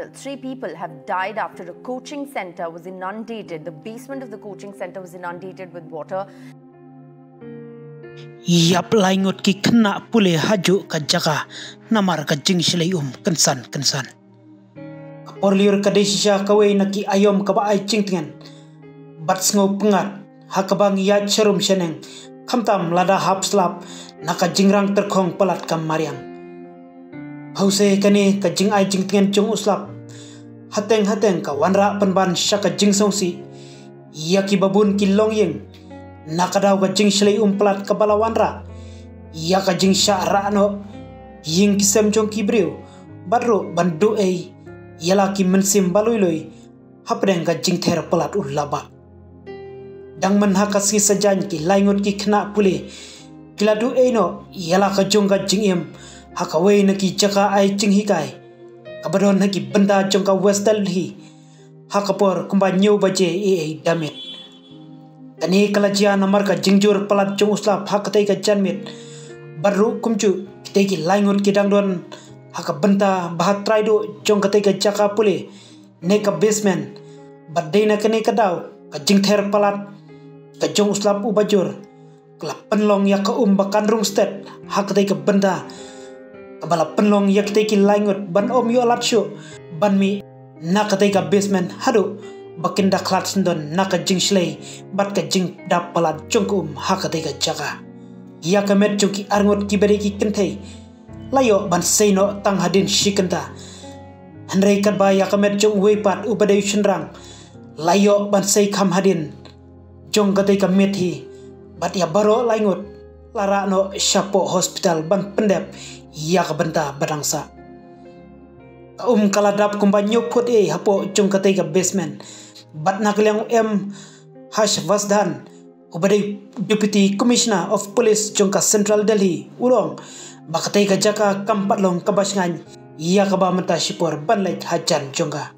3 people have died after a coaching center was inundated. The basement of the coaching center was inundated with water. Yap laingot ki kena pule haju ka jaga namar ka jing silay kansan. Kaporliur ka desisya kaway naki ayom ka ba ay cingtingan. Bats ngaw pengat hakabang yat serum seneng kamtam lada hapslap naka jingrang terkong pelat kam mariang. Hause kani ka jing ay cingtingan cung uslap. Hateng ka wanra penban syaka jing songsi. Yaki babun ki longyeng. Nakadaw ka jing silay pelat ka bala wanra. Yaka jing syara ano. Ying kisem jong kibriw. Badro bandu ay. Yala ki mensim baluy hapdeng ka jing ter pelat ulaba. Dang menhakasi sajan ki laingot ki kena pule. Kiladu eno yala ka jong ka jing em. Hakaway na ki jaka ay jing hikay. Kabadon na ki benda jong ka West Delhi. Hakapor kumba nyew baje ay damit. Kani kalajia namar ka jingjur pelat jong uslap hakatay ka janmit. Baru kumcu kitay ki laingot ki dangdon. Haka benta bahat traido jong katay ka jaka pule. Ne ka basement. Baday na kani kadaw. Ka jing ter pelat. Ka jong uslap ubajur. Kala penlong ya ka bakan rungsted. Hakatay ka benda. Kabala penlong ya katay ki laingot. Ban om yu alat syu. Ban mi nakatay ka basement. Hado. Bakinda klat sendon naka jing slay. Bat ka jing dap pelat jong ka hakatay ka jaka. Ya ka met jong ki arngot ki beri ki kentay. Layo ban seino tang hadin shikenta. Henry kadba ya ka met jong weipat ubaday shenrang. Layo ban sei kam hadin. Jong katay ka met hi. Bat ya baro laingot. Lara no syapo hospital ban pendep. Ya ka benta badangsa. Kaladap kumba nyopot hapo jong katay ka basement. Bat nakaliang Hash Vasdan. Ubaday Deputy Commissioner of Police jong ka Central Delhi. Ulong. Bakatay ka jaka kampat long kabasngan. Iya ka ba menta sipor ban lait hajan jong ka.